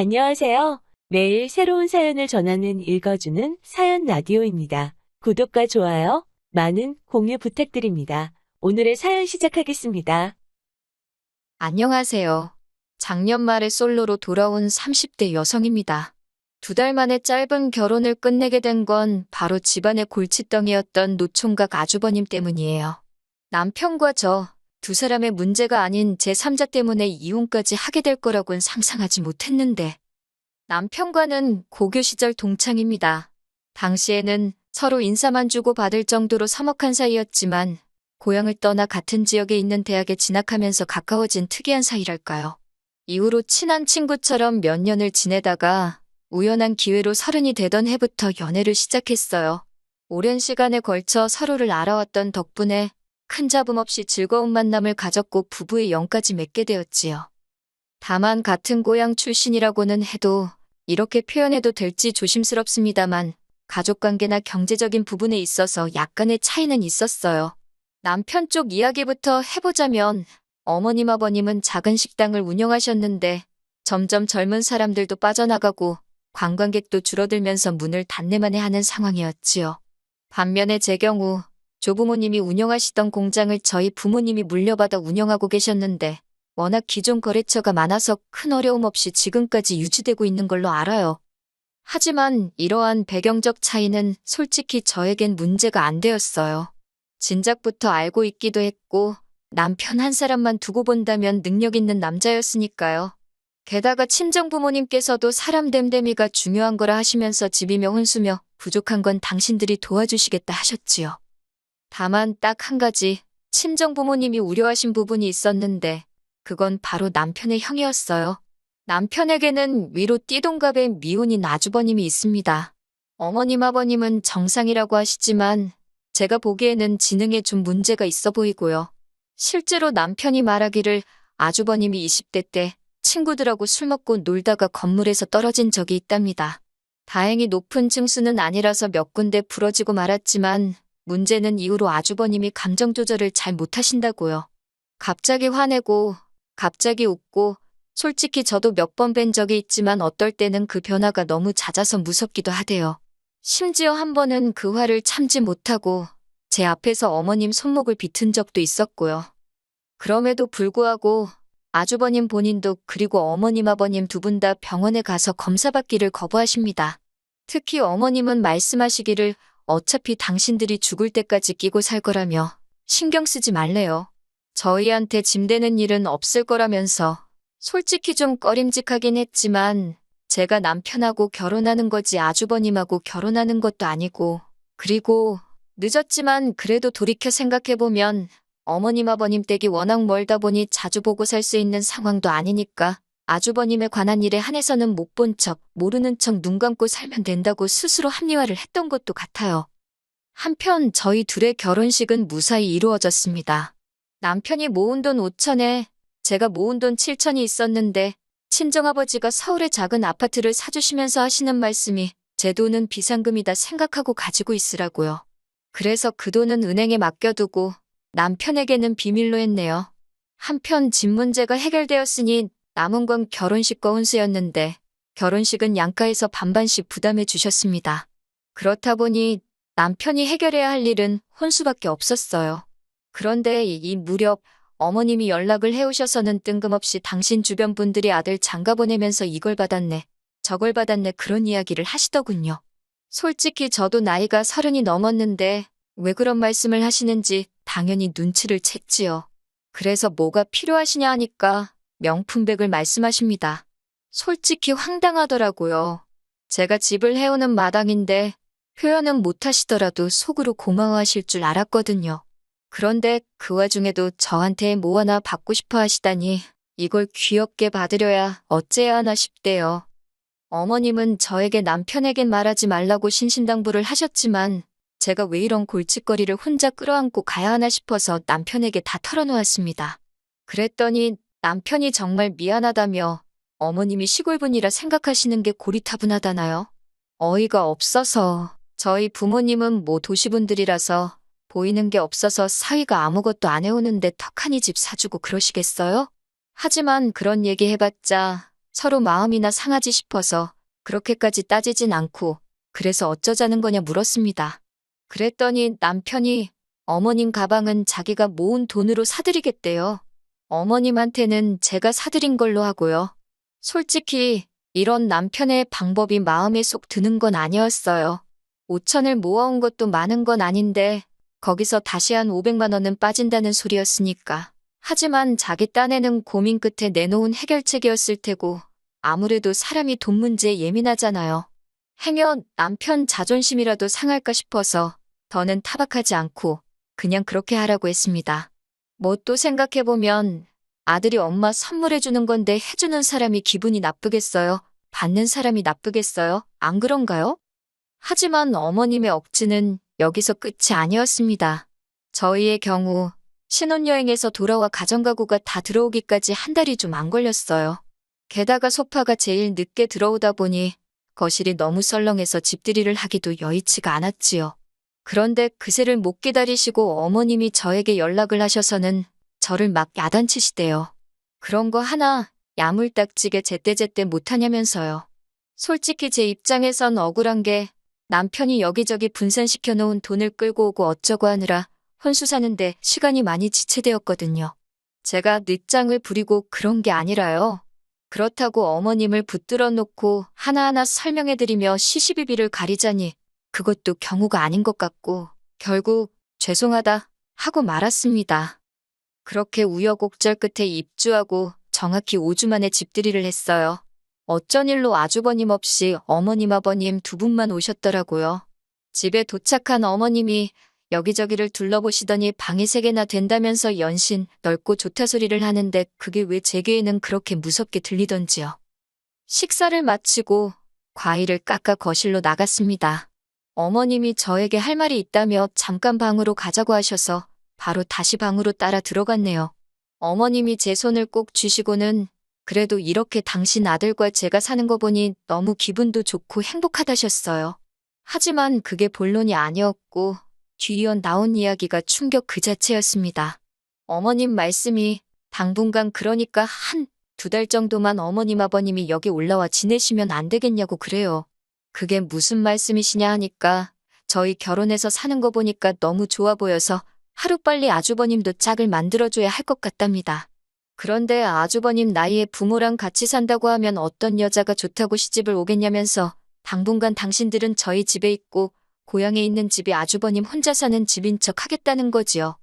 안녕하세요. 매일 새로운 사연을 전하는 읽어주는 사연 라디오입니다. 구독과 좋아요, 많은 공유 부탁드립니다. 오늘의 사연 시작하겠습니다. 안녕하세요. 작년 말에 솔로로 돌아온 30대 여성입니다. 2달 만에 짧은 결혼을 끝내게 된 건 바로 집안의 골칫덩이였던 노총각 아주버님 때문이에요. 남편과 저, 두 사람의 문제가 아닌 제3자 때문에 이혼까지 하게 될 거라곤 상상하지 못했는데, 남편과는 고교 시절 동창입니다. 당시에는 서로 인사만 주고 받을 정도로 서먹한 사이였지만, 고향을 떠나 같은 지역에 있는 대학에 진학하면서 가까워진 특이한 사이랄까요. 이후로 친한 친구처럼 몇 년을 지내다가 우연한 기회로 30이 되던 해부터 연애를 시작했어요. 오랜 시간에 걸쳐 서로를 알아왔던 덕분에 큰 잡음 없이 즐거운 만남을 가졌고 부부의 영까지 맺게 되었지요. 다만 같은 고향 출신이라고는 해도 이렇게 표현해도 될지 조심스럽습니다만 가족관계나 경제적인 부분에 있어서 약간의 차이는 있었어요. 남편 쪽 이야기부터 해보자면 어머님 아버님은 작은 식당을 운영하셨는데 점점 젊은 사람들도 빠져나가고 관광객도 줄어들면서 문을 닫네만에 하는 상황이었지요. 반면에 제 경우 조부모님이 운영하시던 공장을 저희 부모님이 물려받아 운영하고 계셨는데 워낙 기존 거래처가 많아서 큰 어려움 없이 지금까지 유지되고 있는 걸로 알아요. 하지만 이러한 배경적 차이는 솔직히 저에겐 문제가 안 되었어요. 진작부터 알고 있기도 했고 남편 한 사람만 두고 본다면 능력 있는 남자였으니까요. 게다가 친정부모님께서도 사람 됨됨이가 중요한 거라 하시면서 집이며 혼수며 부족한 건 당신들이 도와주시겠다 하셨지요. 다만 딱 한 가지 친정부모님이 우려하신 부분이 있었는데 그건 바로 남편의 형이었어요. 남편에게는 위로 띠동갑의 미혼인 아주버님이 있습니다. 어머님 아버님은 정상이라고 하시지만 제가 보기에는 지능에 좀 문제가 있어 보이고요. 실제로 남편이 말하기를 아주버님이 20대 때 친구들하고 술 먹고 놀다가 건물에서 떨어진 적이 있답니다. 다행히 높은 층수는 아니라서 몇 군데 부러지고 말았지만 문제는 이후로 아주버님이 감정 조절을 잘 못하신다고요. 갑자기 화내고 갑자기 웃고 솔직히 저도 몇 번 뵌 적이 있지만 어떨 때는 그 변화가 너무 잦아서 무섭기도 하대요. 심지어 한 번은 그 화를 참지 못하고 제 앞에서 어머님 손목을 비튼 적도 있었고요. 그럼에도 불구하고 아주버님 본인도 그리고 어머님 아버님 두 분 다 병원에 가서 검사받기를 거부하십니다. 특히 어머님은 말씀하시기를 어차피 당신들이 죽을 때까지 끼고 살 거라며 신경 쓰지 말래요. 저희한테 짐되는 일은 없을 거라면서 솔직히 좀 꺼림직하긴 했지만 제가 남편하고 결혼하는 거지 아주버님하고 결혼하는 것도 아니고 그리고 늦었지만 그래도 돌이켜 생각해보면 어머님 아버님 댁이 워낙 멀다 보니 자주 보고 살 수 있는 상황도 아니니까 아주버님에 관한 일에 한해서는 못 본 척, 모르는 척 눈 감고 살면 된다고 스스로 합리화를 했던 것도 같아요. 한편 저희 둘의 결혼식은 무사히 이루어졌습니다. 남편이 모은 돈 5천에 제가 모은 돈 7천이 있었는데 친정아버지가 서울에 작은 아파트를 사주시면서 하시는 말씀이 제 돈은 비상금이다 생각하고 가지고 있으라고요. 그래서 그 돈은 은행에 맡겨두고 남편에게는 비밀로 했네요. 한편 집 문제가 해결되었으니 남은 건 결혼식과 혼수였는데 결혼식은 양가에서 반반씩 부담해 주셨습니다. 그렇다 보니 남편이 해결해야 할 일은 혼수밖에 없었어요. 그런데 이 무렵 어머님이 연락을 해오셔서는 뜬금없이 당신 주변 분들이 아들 장가 보내면서 이걸 받았네, 저걸 받았네 그런 이야기를 하시더군요. 솔직히 저도 나이가 30이 넘었는데 왜 그런 말씀을 하시는지 당연히 눈치를 챘지요. 그래서 뭐가 필요하시냐 하니까 명품백을 말씀하십니다. 솔직히 황당하더라고요. 제가 집을 해오는 마당인데 표현은 못하시더라도 속으로 고마워하실 줄 알았거든요. 그런데 그 와중에도 저한테 뭐 하나 받고 싶어 하시다니 이걸 귀엽게 받으려야 어째야 하나 싶대요. 어머님은 저에게 남편에겐 말하지 말라고 신신당부를 하셨지만 제가 왜 이런 골칫거리를 혼자 끌어안고 가야 하나 싶어서 남편에게 다 털어놓았습니다. 그랬더니 남편이 정말 미안하다며 어머님이 시골분이라 생각하시는 게 고리타분하다나요? 어이가 없어서 저희 부모님은 뭐 도시분들이라서 보이는 게 없어서 사위가 아무것도 안 해오는데 턱하니 집 사주고 그러시겠어요? 하지만 그런 얘기 해봤자 서로 마음이나 상하지 싶어서 그렇게까지 따지진 않고 그래서 어쩌자는 거냐 물었습니다. 그랬더니 남편이 어머님 가방은 자기가 모은 돈으로 사드리겠대요. 어머님한테는 제가 사드린 걸로 하고요. 솔직히 이런 남편의 방법이 마음에 쏙 드는 건 아니었어요. 5천을 모아온 것도 많은 건 아닌데 거기서 다시 한 500만 원은 빠진다는 소리였으니까. 하지만 자기 딴에는 고민 끝에 내놓은 해결책이었을 테고 아무래도 사람이 돈 문제에 예민하잖아요. 행여 남편 자존심이라도 상할까 싶어서 더는 타박하지 않고 그냥 그렇게 하라고 했습니다. 뭐 또 생각해보면 아들이 엄마 선물해주는 건데 해주는 사람이 기분이 나쁘겠어요? 받는 사람이 나쁘겠어요? 안 그런가요? 하지만 어머님의 억지는 여기서 끝이 아니었습니다. 저희의 경우 신혼여행에서 돌아와 가정가구가 다 들어오기까지 한 달이 좀 안 걸렸어요. 게다가 소파가 제일 늦게 들어오다 보니 거실이 너무 썰렁해서 집들이를 하기도 여의치가 않았지요. 그런데 그새를 못 기다리시고 어머님이 저에게 연락을 하셔서는 저를 막 야단치시대요. 그런 거 하나 야물딱지게 제때제때 못하냐면서요. 솔직히 제 입장에선 억울한 게 남편이 여기저기 분산시켜 놓은 돈을 끌고 오고 어쩌고 하느라 혼수 사는데 시간이 많이 지체되었거든요. 제가 늦장을 부리고 그런 게 아니라요. 그렇다고 어머님을 붙들어 놓고 하나하나 설명해드리며 시시비비를 가리자니 그것도 경우가 아닌 것 같고 결국 죄송하다 하고 말았습니다. 그렇게 우여곡절 끝에 입주하고 정확히 5주 만에 집들이를 했어요. 어쩐 일로 아주버님 없이 어머님 아버님 두 분만 오셨더라고요. 집에 도착한 어머님이 여기저기를 둘러보시더니 방이 3개나 된다면서 연신 넓고 좋다 소리를 하는데 그게 왜 제 귀에는 그렇게 무섭게 들리던지요. 식사를 마치고 과일을 깎아 거실로 나갔습니다. 어머님이 저에게 할 말이 있다며 잠깐 방으로 가자고 하셔서 바로 다시 방으로 따라 들어갔네요. 어머님이 제 손을 꼭 쥐시고는 그래도 이렇게 당신 아들과 제가 사는 거 보니 너무 기분도 좋고 행복하다셨어요. 하지만 그게 본론이 아니었고 뒤이어 나온 이야기가 충격 그 자체였습니다. 어머님 말씀이 당분간 그러니까 한 2달 정도만 어머님 아버님이 여기 올라와 지내시면 안 되겠냐고 그래요. 그게 무슨 말씀이시냐 하니까 저희 결혼해서 사는 거 보니까 너무 좋아 보여서 하루빨리 아주버님도 짝을 만들어줘야 할 것 같답니다. 그런데 아주버님 나이에 부모랑 같이 산다고 하면 어떤 여자가 좋다고 시집을 오겠냐면서 당분간 당신들은 저희 집에 있고 고향에 있는 집이 아주버님 혼자 사는 집인 척 하겠다는 거지요.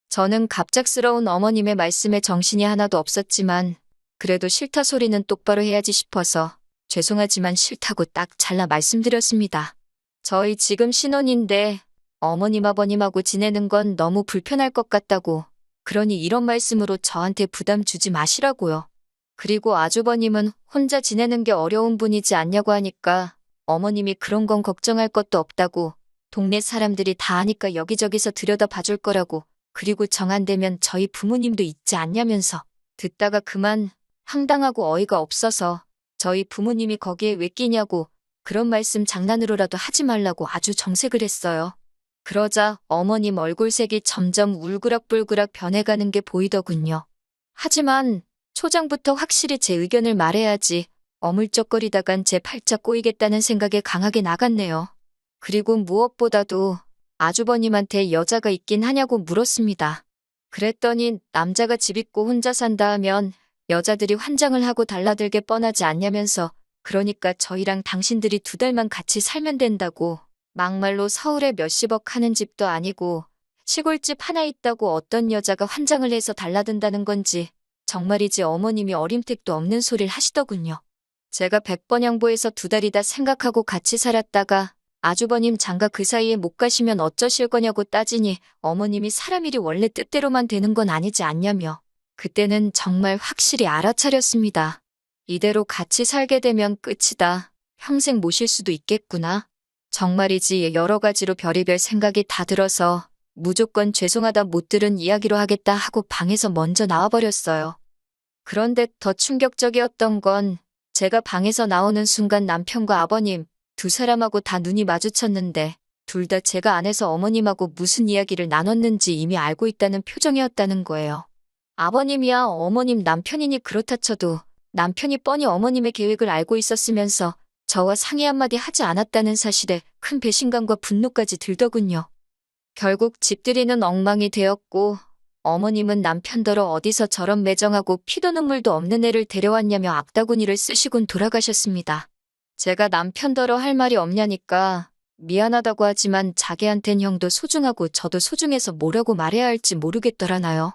저는 갑작스러운 어머님의 말씀에 정신이 하나도 없었지만 그래도 싫다 소리는 똑바로 해야지 싶어서 죄송하지만 싫다고 딱 잘라 말씀드렸습니다. 저희 지금 신혼인데 어머님 아버님하고 지내는 건 너무 불편할 것 같다고 그러니 이런 말씀으로 저한테 부담 주지 마시라고요. 그리고 아주버님은 혼자 지내는 게 어려운 분이지 않냐고 하니까 어머님이 그런 건 걱정할 것도 없다고 동네 사람들이 다 아니까 여기저기서 들여다 봐줄 거라고 그리고 정 안 되면 저희 부모님도 있지 않냐면서 듣다가 그만 황당하고 어이가 없어서 저희 부모님이 거기에 왜 끼냐고 그런 말씀 장난으로라도 하지 말라고 아주 정색을 했어요. 그러자 어머님 얼굴색이 점점 울그락불그락 변해가는 게 보이더군요. 하지만 초장부터 확실히 제 의견을 말해야지 어물쩍거리다간 제 팔자 꼬이겠다는 생각에 강하게 나갔네요. 그리고 무엇보다도 아주버님한테 여자가 있긴 하냐고 물었습니다. 그랬더니 남자가 집 있고 혼자 산다 하면 여자들이 환장을 하고 달라들게 뻔하지 않냐면서 그러니까 저희랑 당신들이 2달만 같이 살면 된다고 막말로 서울에 몇십억 하는 집도 아니고 시골집 하나 있다고 어떤 여자가 환장을 해서 달라든다는 건지 정말이지 어머님이 어림택도 없는 소리를 하시더군요. 제가 100번 양보해서 2달이다 생각하고 같이 살았다가 아주버님 장가 그 사이에 못 가시면 어쩌실 거냐고 따지니 어머님이 사람 일이 원래 뜻대로만 되는 건 아니지 않냐며 그때는 정말 확실히 알아차렸습니다. 이대로 같이 살게 되면 끝이다. 평생 모실 수도 있겠구나. 정말이지 여러 가지로 별의별 생각이 다 들어서 무조건 죄송하다 못 들은 이야기로 하겠다 하고 방에서 먼저 나와버렸어요. 그런데 더 충격적이었던 건 제가 방에서 나오는 순간 남편과 아버님 두 사람하고 다 눈이 마주쳤는데 둘 다 제가 안에서 어머님하고 무슨 이야기를 나눴는지 이미 알고 있다는 표정이었다는 거예요. 아버님이야 어머님 남편이니 그렇다 쳐도 남편이 뻔히 어머님의 계획을 알고 있었으면서 저와 상의 한마디 하지 않았다는 사실에 큰 배신감과 분노까지 들더군요. 결국 집들이는 엉망이 되었고 어머님은 남편더러 어디서 저런 매정하고 피도 눈물도 없는 애를 데려왔냐며 악다구니를 쓰시곤 돌아가셨습니다. 제가 남편더러 할 말이 없냐니까 미안하다고 하지만 자기한텐 형도 소중하고 저도 소중해서 뭐라고 말해야 할지 모르겠더라나요.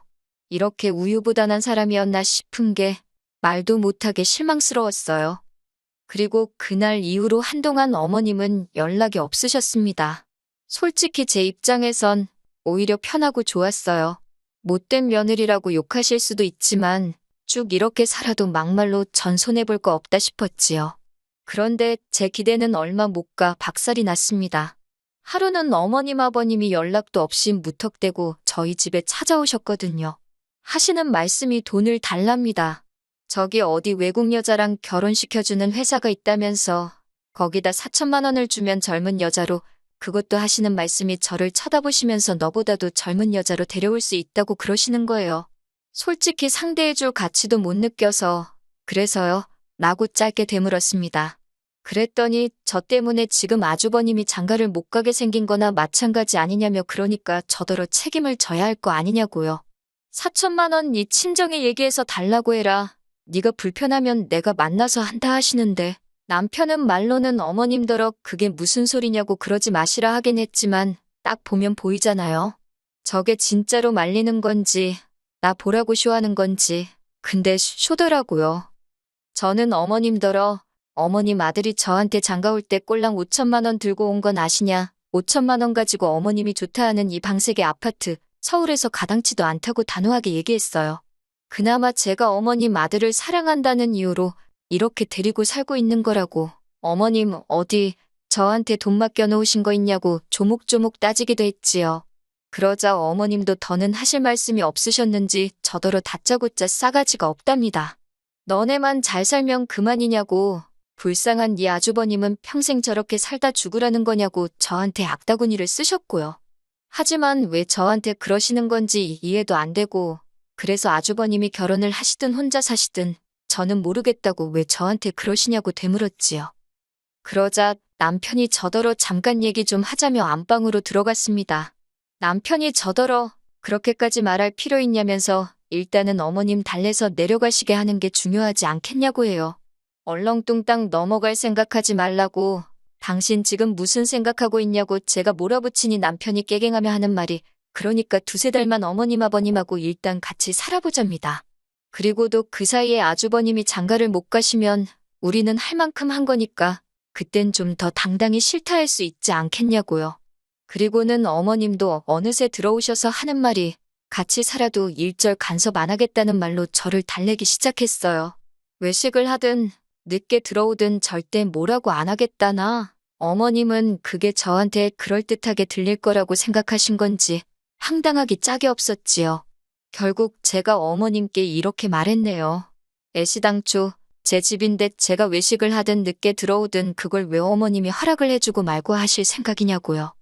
이렇게 우유부단한 사람이었나 싶은 게 말도 못하게 실망스러웠어요. 그리고 그날 이후로 한동안 어머님은 연락이 없으셨습니다. 솔직히 제 입장에선 오히려 편하고 좋았어요. 못된 며느리라고 욕하실 수도 있지만 쭉 이렇게 살아도 막말로 전 손해볼 거 없다 싶었지요. 그런데 제 기대는 얼마 못 가 박살이 났습니다. 하루는 어머님 아버님이 연락도 없이 무턱대고 저희 집에 찾아오셨거든요. 하시는 말씀이 돈을 달랍니다. 저기 어디 외국 여자랑 결혼시켜주는 회사가 있다면서 거기다 4천만 원을 주면 젊은 여자로, 그것도 하시는 말씀이 저를 쳐다보시면서 너보다도 젊은 여자로 데려올 수 있다고 그러시는 거예요. 솔직히 상대해줄 가치도 못 느껴서 그래서요 라고 짧게 되물었습니다. 그랬더니 저 때문에 지금 아주버님이 장가를 못 가게 생긴 거나 마찬가지 아니냐며 그러니까 저더러 책임을 져야 할 거 아니냐고요. 4천만 원 네 친정에 얘기해서 달라고 해라. 네가 불편하면 내가 만나서 한다 하시는데 남편은 말로는 어머님더러 그게 무슨 소리냐고 그러지 마시라 하긴 했지만 딱 보면 보이잖아요. 저게 진짜로 말리는 건지 나 보라고 쇼하는 건지. 근데 쇼더라고요. 저는 어머님더러 어머님 아들이 저한테 장가 올 때 꼴랑 5천만 원 들고 온 건 아시냐. 5천만 원 가지고 어머님이 좋다 하는 이 방색의 아파트 서울에서 가당치도 않다고 단호하게 얘기했어요. 그나마 제가 어머님 아들을 사랑한다는 이유로 이렇게 데리고 살고 있는 거라고. 어머님 어디 저한테 돈 맡겨놓으신 거 있냐고 조목조목 따지기도 했지요. 그러자 어머님도 더는 하실 말씀이 없으셨는지 저더러 다짜고짜 싸가지가 없답니다. 너네만 잘 살면 그만이냐고. 불쌍한 네 아주버님은 평생 저렇게 살다 죽으라는 거냐고 저한테 악다구니를 쓰셨고요. 하지만 왜 저한테 그러시는 건지 이해도 안 되고, 그래서 아주버님이 결혼을 하시든 혼자 사시든 저는 모르겠다고 왜 저한테 그러시냐고 되물었지요. 그러자 남편이 저더러 잠깐 얘기 좀 하자며 안방으로 들어갔습니다. 남편이 저더러 그렇게까지 말할 필요 있냐면서 일단은 어머님 달래서 내려가시게 하는 게 중요하지 않겠냐고 해요. 얼렁뚱땅 넘어갈 생각하지 말라고. 당신 지금 무슨 생각하고 있냐고 제가 몰아붙이니 남편이 깨갱하며 하는 말이 그러니까 두세 달만 어머님 아버님하고 일단 같이 살아보자입니다. 그리고도 그 사이에 아주버님이 장가를 못 가시면 우리는 할 만큼 한 거니까 그땐 좀 더 당당히 싫다 할 수 있지 않겠냐고요. 그리고는 어머님도 어느새 들어오셔서 하는 말이 같이 살아도 일절 간섭 안 하겠다는 말로 저를 달래기 시작했어요. 외식을 하든 늦게 들어오든 절대 뭐라고 안 하겠다나. 어머님은 그게 저한테 그럴듯하게 들릴 거라고 생각하신 건지 황당하기 짝이 없었지요. 결국 제가 어머님께 이렇게 말했네요. 애시당초 제 집인데 제가 외식을 하든 늦게 들어오든 그걸 왜 어머님이 허락을 해주고 말고 하실 생각이냐고요.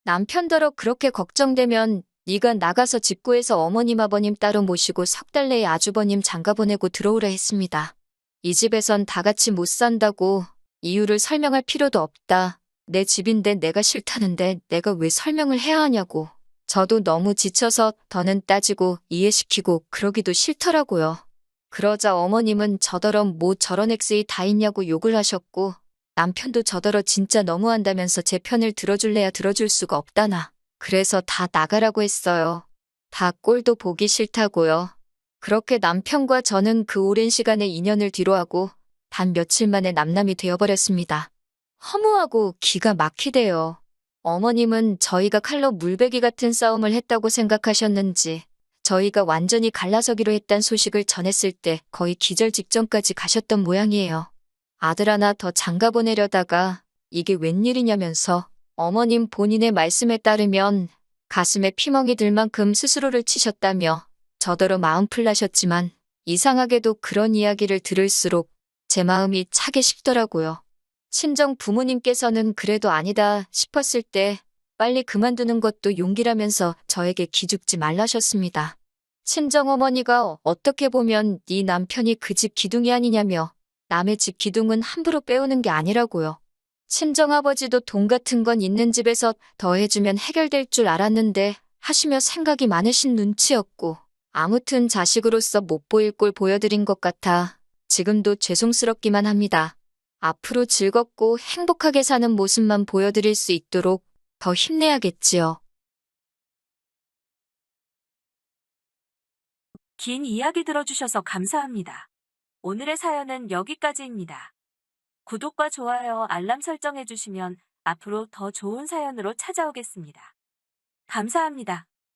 남편더러 그렇게 걱정되면 네가 나가서 집 구해서 어머님 아버님 따로 모시고 석 달 내에 아주버님 장가 보내고 들어오라 했습니다. 이 집에선 다 같이 못 산다고. 이유를 설명할 필요도 없다. 내 집인데 내가 싫다는데 내가 왜 설명을 해야 하냐고. 저도 너무 지쳐서 더는 따지고 이해시키고 그러기도 싫더라고요. 그러자 어머님은 저더러 뭐 저런 엑스이 다 있냐고 욕을 하셨고, 남편도 저더러 진짜 너무한다면서 제 편을 들어줄래야 들어줄 수가 없다나. 그래서 다 나가라고 했어요. 다 꼴도 보기 싫다고요. 그렇게 남편과 저는 그 오랜 시간의 인연을 뒤로하고 단 며칠 만에 남남이 되어버렸습니다. 허무하고 기가 막히대요. 어머님은 저희가 칼로 물베기 같은 싸움을 했다고 생각하셨는지 저희가 완전히 갈라서기로 했단 소식을 전했을 때 거의 기절 직전까지 가셨던 모양이에요. 아들 하나 더 장가 보내려다가 이게 웬일이냐면서 어머님 본인의 말씀에 따르면 가슴에 피멍이 들 만큼 스스로를 치셨다며 저더러 마음 풀나셨지만 이상하게도 그런 이야기를 들을수록 제 마음이 차게 식더라고요. 친정 부모님께서는 그래도 아니다 싶었을 때 빨리 그만두는 것도 용기라면서 저에게 기죽지 말라셨습니다. 친정어머니가 어떻게 보면 네 남편이 그 집 기둥이 아니냐며 남의 집 기둥은 함부로 빼오는 게 아니라고요. 친정아버지도 돈 같은 건 있는 집에서 더해주면 해결될 줄 알았는데 하시며 생각이 많으신 눈치였고 아무튼 자식으로서 못 보일 꼴 보여드린 것 같아 지금도 죄송스럽기만 합니다. 앞으로 즐겁고 행복하게 사는 모습만 보여드릴 수 있도록 더 힘내야겠지요. 긴 이야기 들어주셔서 감사합니다. 오늘의 사연은 여기까지입니다. 구독과 좋아요, 알람 설정해주시면 앞으로 더 좋은 사연으로 찾아오겠습니다. 감사합니다.